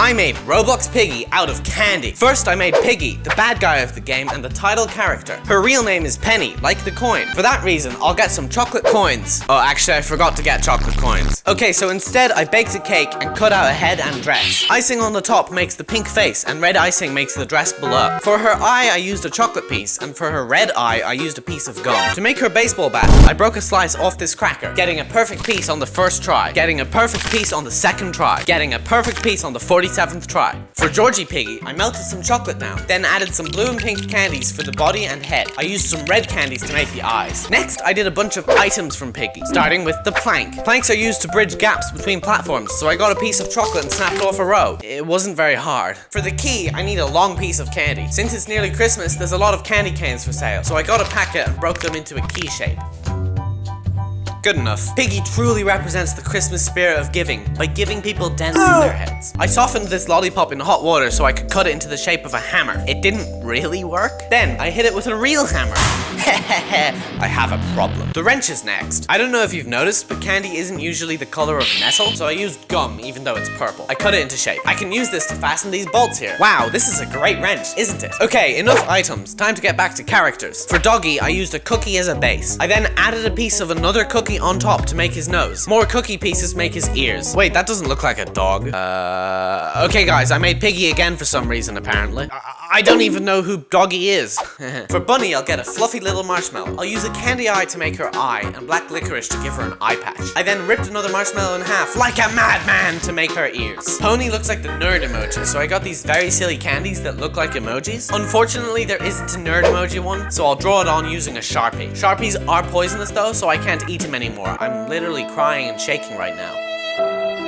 I made Roblox Piggy out of candy. First, I made Piggy, the bad guy of the game and the title character. Her real name is Penny, like the coin. For that reason, I'll get some chocolate coins. Oh, actually, I forgot to get chocolate coins. Okay, so instead, I baked a cake and cut out a head and dress. Icing on the top makes the pink face, and red icing makes the dress below. For her eye, I used a chocolate piece, and for her red eye, I used a piece of gum. To make her baseball bat, I broke a slice off this cracker, getting a perfect piece on the first try, getting a perfect piece on the second try, getting a perfect piece on the 47th try. For Georgie Piggy, I melted some chocolate down, then added some blue and pink candies for the body and head. I used some red candies to make the eyes. Next, I did a bunch of items from Piggy, starting with the plank. Planks are used to bridge gaps between platforms, so I got a piece of chocolate and snapped off a row. It wasn't very hard. For the key, I need a long piece of candy. Since it's nearly Christmas, there's a lot of candy canes for sale, so I got a packet and broke them into a key shape. Good enough. Piggy truly represents the Christmas spirit of giving by giving people dents in their heads. I softened this lollipop in hot water so I could cut it into the shape of a hammer. It didn't really work. Then I hit it with a real hammer. I have a problem. The wrench is next. I don't know if you've noticed, but candy isn't usually the color of metal, so I used gum even though it's purple. I cut it into shape. I can use this to fasten these bolts here. Wow, this is a great wrench, isn't it? Okay, enough items. Time to get back to characters. For Doggy, I used a cookie as a base. I then added a piece of another cookie on top to make his nose. More cookie pieces make his ears. Wait, that doesn't look like a dog. Okay guys, I made Piggy again for some reason apparently. I don't even know who Doggy is. For Bunny, I'll get a fluffy little marshmallow. I'll use a candy eye to make her eye and black licorice to give her an eye patch. I then ripped another marshmallow in half like a madman to make her ears. Pony looks like the nerd emoji, so I got these very silly candies that look like emojis. Unfortunately, there isn't a nerd emoji one, so I'll draw it on using a Sharpie. Sharpies are poisonous though, so I can't eat them anymore. I'm literally crying and shaking right now.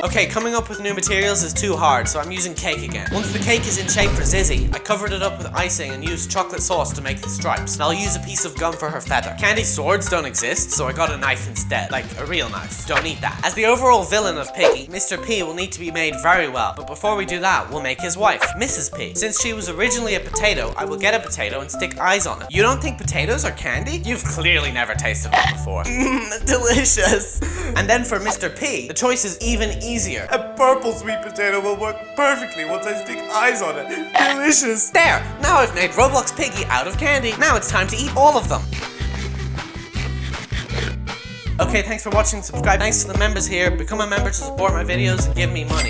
Okay, coming up with new materials is too hard, so I'm using cake again. Once the cake is in shape for Zizzy, I covered it up with icing and used chocolate sauce to make the stripes. And I'll use a piece of gum for her feather. Candy swords don't exist, so I got a knife instead. Like, a real knife. Don't eat that. As the overall villain of Piggy, Mr. P will need to be made very well. But before we do that, we'll make his wife, Mrs. P. Since she was originally a potato, I will get a potato and stick eyes on it. You don't think potatoes are candy? You've clearly never tasted one before. Delicious. And then for Mr. P, the choice is even easier. A purple sweet potato will work perfectly once I stick eyes on it. Delicious. There! Now I've made Roblox Piggy out of candy. Now it's time to eat all of them. Okay, thanks for watching. Subscribe. Thanks to the members here. Become a member to support my videos and give me money.